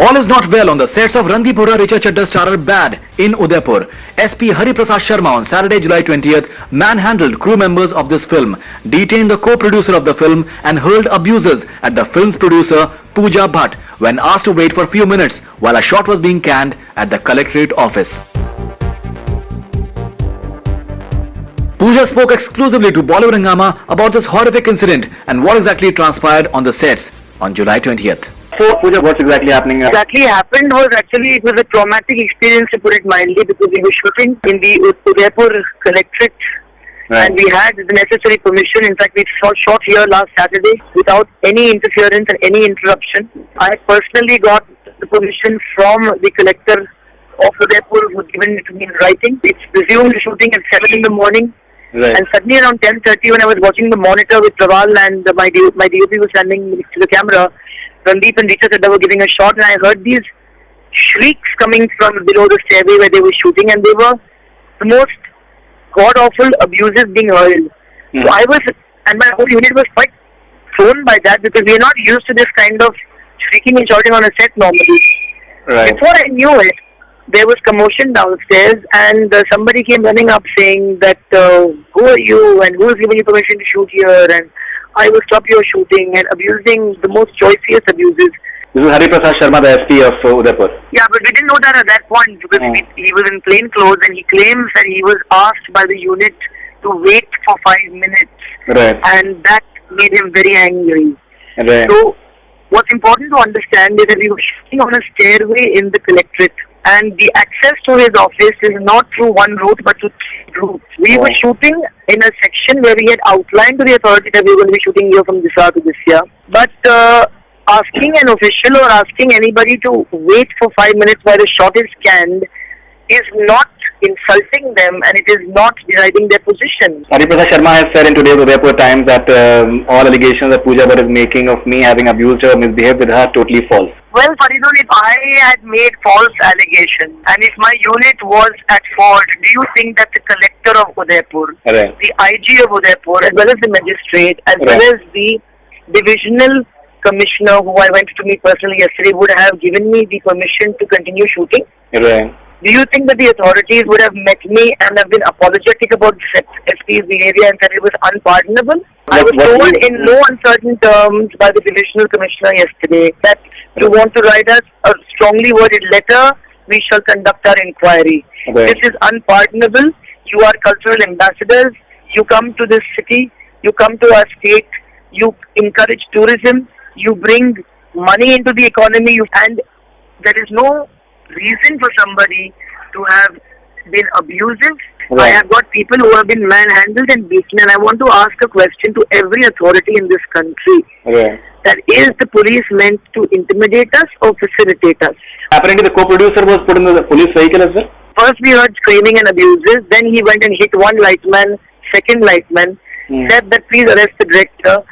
All is not well on the sets of Randipura Richa Chadda starrer Bad in Udaipur. SP Hari Prasad Sharma on Saturday, July 20th manhandled crew members of this film, detained the co-producer of the film and hurled abuses at the film's producer Pooja Bhatt when asked to wait for a few minutes while a shot was being canned at the collectorate office. Pooja spoke exclusively to Bollywood Hungama about this horrific incident and what exactly transpired on the sets on July 20th. So, Pooja, what's exactly happening? Exactly happened was actually it was a traumatic experience, to put it mildly, because we were shooting in the Udaipur collectorate, Right. and we had the necessary permission. In fact, we shot here last Saturday without any interference and any interruption. I personally got the permission from the collector of Udaipur, who had given it to me in writing. It's resumed shooting at 7 in the morning. Right. And suddenly around 10:30, when I was watching the monitor with Prawal and my DOP was standing next to the camera, Randeep and Richa Chadda were giving a shot, and I heard these shrieks coming from below the stairway where they were shooting, and they were the most god-awful abuses being hurled. So I was, and my whole unit was quite thrown by that, because we are not used to this kind of shrieking and shouting on a set normally. Right. Before I knew it, there was commotion downstairs, and somebody came running up saying that, who are you and who has given you permission to shoot here, and I will stop your shooting, and abusing the most choicest abuses. This is Hari Prasad Sharma, the SP of Udaipur. Yeah, but we didn't know that at that point, because he was in plain clothes, and he claims that he was asked by the unit to wait for 5 minutes, Right. and that made him very angry. Right. So, what's important to understand is that we were shooting on a stairway in the collectorate, and the access to his office is not through one route but through 3 routes. We were shooting in a section where we had outlined to the authority that we were going to be shooting here from this hour to this year. But asking an official or asking anybody to wait for 5 minutes while a shot is scanned is not insulting them, and it is not deriding their position. Hari Prasad Sharma has said in today's Udaipur Times that all allegations that Pooja Bhatt is making of me having abused her, misbehaved with her, are totally false. Well, Faridoon, if I had made false allegations and if my unit was at fault, do you think that the collector of Udaipur, Right. the IG of Udaipur, as well as the magistrate, as well Right. as the divisional commissioner who I went to meet personally yesterday, would have given me the permission to continue shooting? Right. Do you think that the authorities would have met me and have been apologetic about SP's behavior and said it was unpardonable? I was told in no uncertain terms by the divisional commissioner yesterday that if you want to write us a strongly worded letter, we shall conduct our inquiry. Okay. This is unpardonable. You are cultural ambassadors. You come to this city. You come to our state. You encourage tourism. You bring money into the economy. And there is no reason for somebody to have been abusive. Right. I have got people who have been manhandled and beaten, and I want to ask a question to every authority in this country. Right. That is the police meant to intimidate us or facilitate us? Apparently, the co-producer was put in the police vehicle as well. First we heard screaming and abuses, then he went and hit one lightman, second lightman, said that please arrest the director.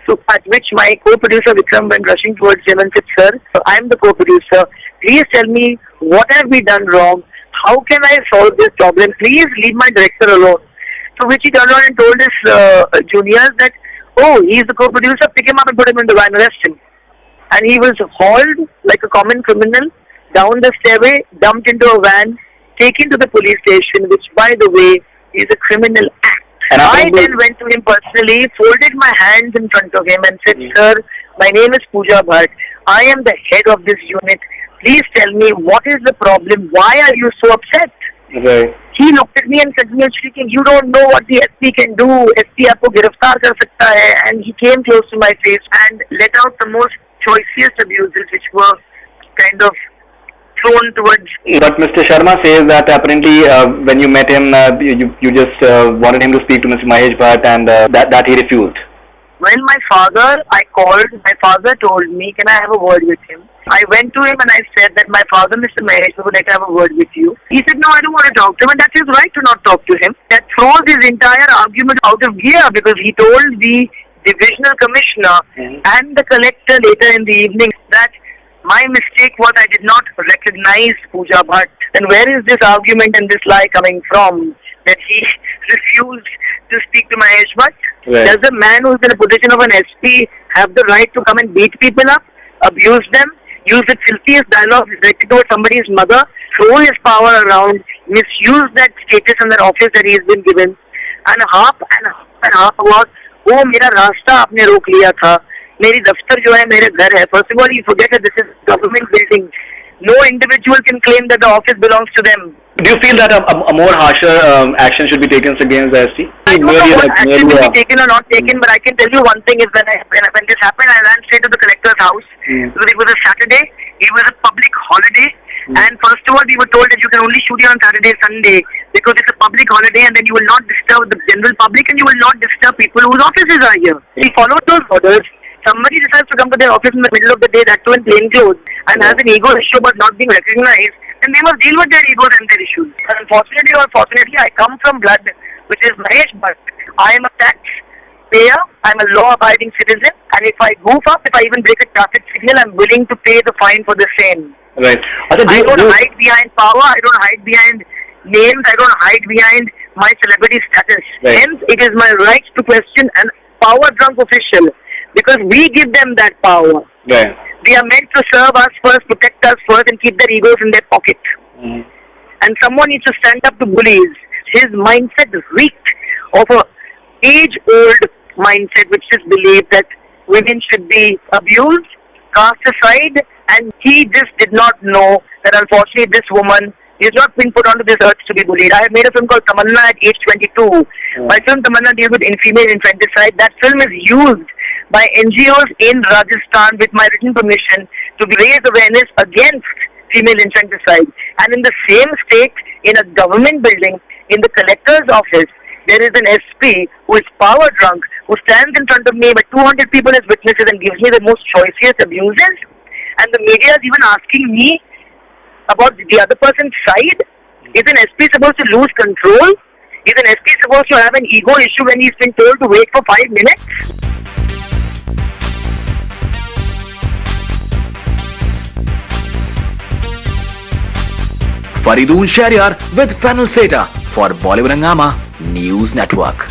So at which my co-producer Vikram went rushing towards him and said, sir, I am the co-producer. Please tell me what have we done wrong? How can I solve this problem? Please leave my director alone. So which he turned around and told his juniors that, oh, he's the co-producer, pick him up and put him in the van, arrest him. And he was hauled like a common criminal down the stairway, dumped into a van, taken to the police station, which by the way is a criminal act. And I then went to him personally, folded my hands in front of him and said, sir, my name is Pooja Bhatt. I am the head of this unit. Please tell me, what is the problem? Why are you so upset? Right. He looked at me and said, speaking, you don't know what the SP can do. SP aapko giraftar kar sakta hai. And he came close to my face and let out the most choicest abuses, which were kind of thrown towards. But Mr. Sharma says that apparently when you met him, you just wanted him to speak to Mr. Mahesh Bhatt, and that he refused. When my father told me, can I have a word with him? I went to him and I said that my father, Mr. Mahesh, would like to have a word with you. He said, no, I don't want to talk to him, and that's his right to not talk to him. That throws his entire argument out of gear, because he told the divisional commissioner and the collector later in the evening that my mistake was I did not recognize Pooja Bhatt. Then where is this argument and this lie coming from? That he refused to speak to Mahesh Bhatt? Right. Does a man who is in a position of an SP have the right to come and beat people up, abuse them, use the filthiest dialogue directed towards somebody's mother, throw his power around, misuse that status and that office that he has been given, and half about, oh, मेरा रास्ता आपने रोक लिया था, मेरी दफ्तर जो है मेरे घर है. First of all, you forget that this is government building. No individual can claim that the office belongs to them. Do you feel that a more harsher action should be taken against the SP? I don't know what action will be taken or not taken, but I can tell you one thing is when this happened, I ran straight to the collector's house. Because it was a Saturday, it was a public holiday, and first of all, we were told that you can only shoot it on Saturday, Sunday, because it's a public holiday, and then you will not disturb the general public, and you will not disturb people whose offices are here. We followed those orders. Somebody decides to come to their office in the middle of the day, that too in plain clothes, and has an ego issue about not being recognized, and they must deal with their egos and their issues. And unfortunately or fortunately, I come from blood which is Mahesh Bhatt. I am a taxpayer, I am a law-abiding citizen, and if I goof up, if I even break a traffic signal, I am willing to pay the fine for the same. Right. I don't hide behind power, I don't hide behind names, I don't hide behind my celebrity status. Right. Hence, it is my right to question an power-drunk official, because we give them that power. Right. They are meant to serve us first, protect us first, and keep their egos in their pocket. And someone needs to stand up to bullies. His mindset reeked of a age-old mindset which just believed that women should be abused, cast aside, and he just did not know that unfortunately this woman is not been put onto this earth to be bullied. I have made a film called Tamanna at age 22. My film Tamanna deals with female infanticide. That film is used by NGOs in Rajasthan with my written permission to raise awareness against female infanticide. And in the same state, in a government building, in the collector's office, there is an SP who is power drunk, who stands in front of me with 200 people as witnesses and gives me the most choicest abuses. And the media is even asking me about the other person's side. Is an SP supposed to lose control? Is an SP supposed to have an ego issue when he's been told to wait for 5 minutes? Faridoon Shahryar with Fennel Seta for Bollywood Hungama News Network.